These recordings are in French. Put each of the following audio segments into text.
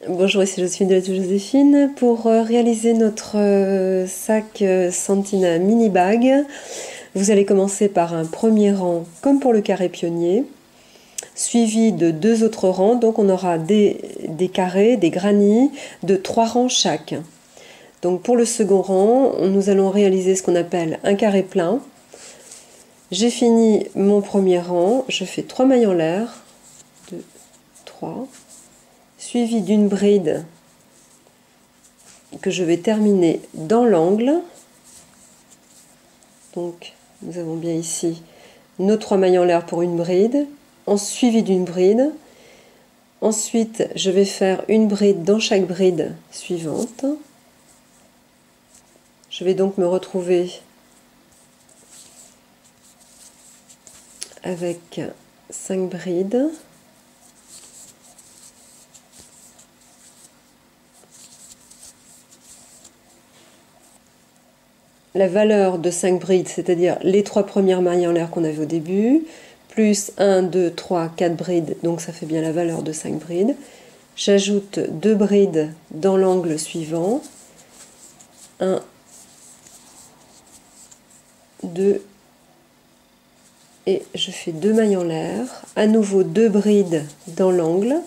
Bonjour, ici Joséphine de l'Atelier Joséphine. Pour réaliser notre sac Santina mini bag, vous allez commencer par un premier rang comme pour le carré pionnier, suivi de deux autres rangs. Donc on aura des carrés, des granits de 3 rangs chaque. Donc pour le second rang, nous allons réaliser ce qu'on appelle un carré plein. J'ai fini mon premier rang, je fais 3 mailles en l'air, 2, 3, suivi d'une bride que je vais terminer dans l'angle. Donc nous avons bien ici nos 3 mailles en l'air pour une bride, en suivi d'une bride. Ensuite je vais faire une bride dans chaque bride suivante. Je vais donc me retrouver avec 5 brides. La valeur de 5 brides, c'est-à-dire les 3 premières mailles en l'air qu'on avait au début, plus 1, 2, 3, 4 brides, donc ça fait bien la valeur de 5 brides. J'ajoute 2 brides dans l'angle suivant. 1, 2, et je fais 2 mailles en l'air. À nouveau 2 brides dans l'angle,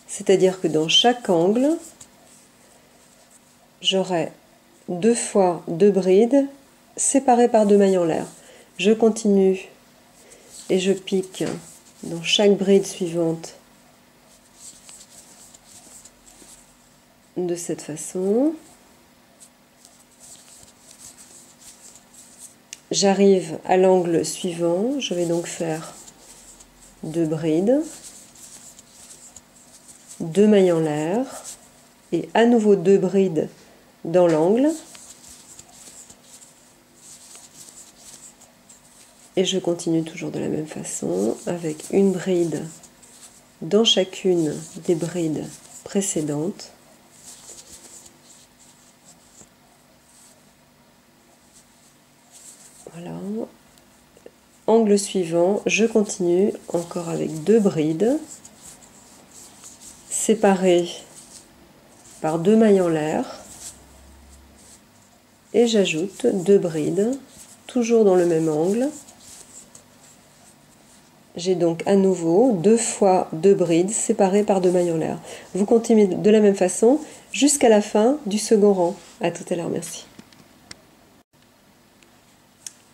c'est-à-dire que dans chaque angle, j'aurai 2 fois 2 brides séparées par 2 mailles en l'air. Je continue et je pique dans chaque bride suivante de cette façon. J'arrive à l'angle suivant, je vais donc faire 2 brides, 2 mailles en l'air et à nouveau 2 brides dans l'angle. Et je continue toujours de la même façon avec une bride dans chacune des brides précédentes. Voilà. Angle suivant, je continue encore avec 2 brides séparées par 2 mailles en l'air et j'ajoute 2 brides toujours dans le même angle. J'ai donc à nouveau 2 fois 2 brides séparées par 2 mailles en l'air. Vous continuez de la même façon jusqu'à la fin du second rang. À tout à l'heure, merci.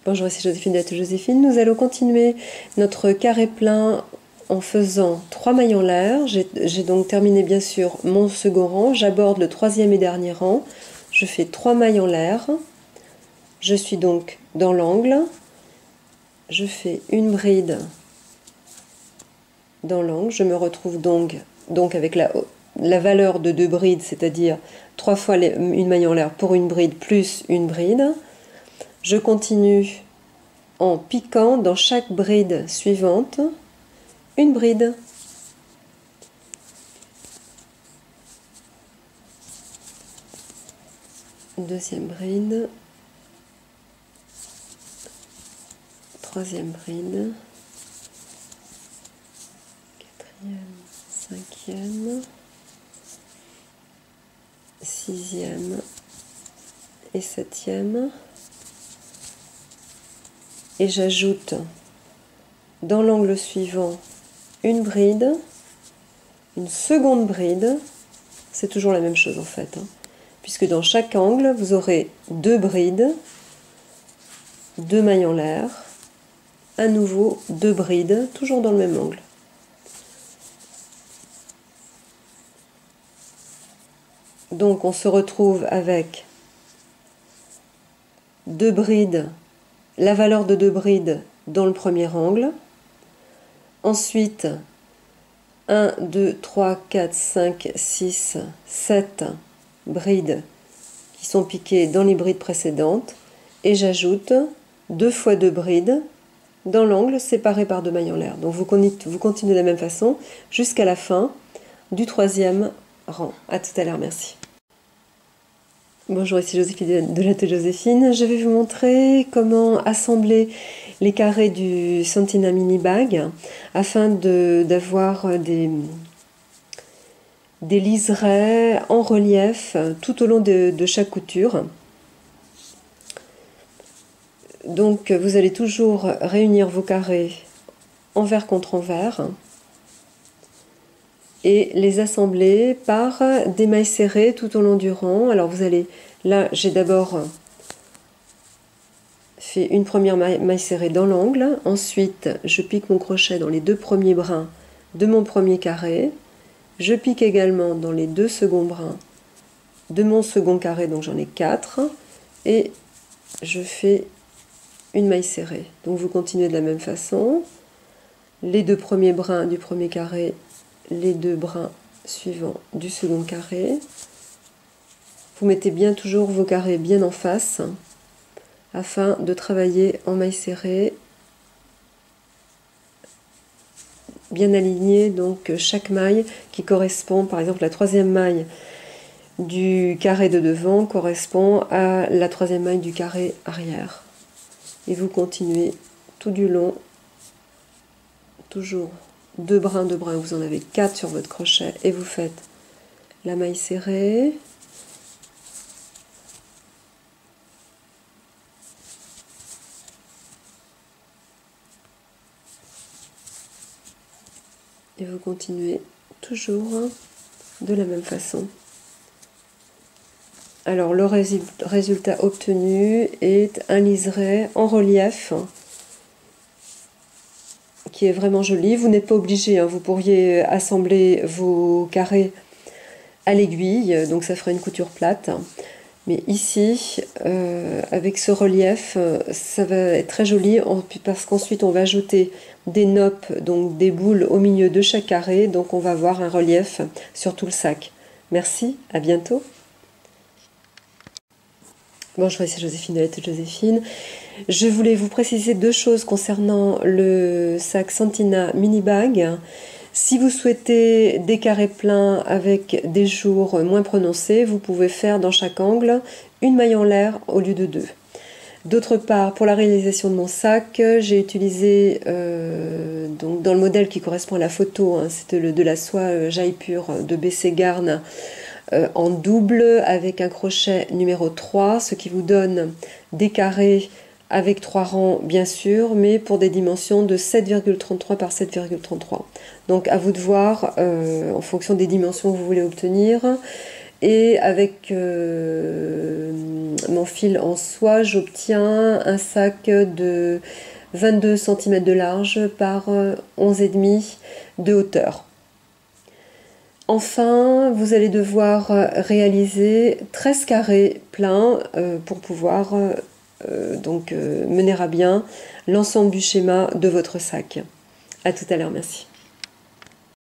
Bonjour, ici Joséphine de l'Atelier Joséphine. Nous allons continuer notre carré plein en faisant 3 mailles en l'air. J'ai donc terminé bien sûr mon second rang. J'aborde le troisième et dernier rang. Je fais 3 mailles en l'air. Je suis donc dans l'angle. Je fais une bride dans l'angle. Je me retrouve donc avec la valeur de 2 brides, c'est-à-dire 3 fois une maille en l'air pour une bride plus une bride. Je continue en piquant dans chaque bride suivante une bride. Deuxième bride. Troisième bride. Quatrième, cinquième, sixième et septième. Et j'ajoute dans l'angle suivant une bride, une seconde bride, c'est toujours la même chose en fait, puisque dans chaque angle vous aurez 2 brides, 2 mailles en l'air, à nouveau 2 brides, toujours dans le même angle. Donc on se retrouve avec 2 brides, la valeur de 2 brides dans le premier angle. Ensuite, 1, 2, 3, 4, 5, 6, 7 brides qui sont piquées dans les brides précédentes. Et j'ajoute 2 fois 2 brides dans l'angle séparé par 2 mailles en l'air. Donc vous continuez de la même façon jusqu'à la fin du troisième rang. À tout à l'heure, merci. Bonjour, ici Joséphine de l'Atelier Joséphine. Je vais vous montrer comment assembler les carrés du Santina mini bag afin d'avoir des des liserés en relief tout au long de chaque couture. Donc vous allez toujours réunir vos carrés envers contre envers et les assembler par des mailles serrées tout au long du rang. Alors vous allez, là j'ai d'abord fait une première maille serrée dans l'angle, ensuite je pique mon crochet dans les 2 premiers brins de mon premier carré, je pique également dans les 2 seconds brins de mon second carré, donc j'en ai 4, et je fais une maille serrée. Donc vous continuez de la même façon, les 2 premiers brins du premier carré, les 2 brins suivants du second carré. Vous mettez bien toujours vos carrés bien en face afin de travailler en maille serrée, bien aligné, donc chaque maille qui correspond, par exemple la 3e maille du carré de devant correspond à la 3e maille du carré arrière. Et vous continuez tout du long, toujours 2 brins, vous en avez 4 sur votre crochet et vous faites la maille serrée, et vous continuez toujours de la même façon. Alors le résultat obtenu est un liseré en relief qui est vraiment joli. Vous n'êtes pas obligé, hein, vous pourriez assembler vos carrés à l'aiguille, donc ça ferait une couture plate. Mais ici, avec ce relief, ça va être très joli parce qu'ensuite on va ajouter des noppes, donc des boules au milieu de chaque carré, donc on va avoir un relief sur tout le sac. Merci, à bientôt. Bonjour, ici Joséphine de la Tête Joséphine. Je voulais vous préciser 2 choses concernant le sac Santina Mini Bag. Si vous souhaitez des carrés pleins avec des jours moins prononcés, vous pouvez faire dans chaque angle une maille en l'air au lieu de 2. D'autre part, pour la réalisation de mon sac, j'ai utilisé, donc dans le modèle qui correspond à la photo, hein, c'était de la soie Jaipur de BC Garn en double avec un crochet numéro 3, ce qui vous donne des carrés avec 3 rangs bien sûr, mais pour des dimensions de 7,33 par 7,33. Donc à vous de voir en fonction des dimensions que vous voulez obtenir. Et avec mon fil en soie, j'obtiens un sac de 22 cm de large par 11,5 de hauteur. Enfin, vous allez devoir réaliser 13 carrés pleins pour pouvoir mener à bien l'ensemble du schéma de votre sac. À tout à l'heure, merci.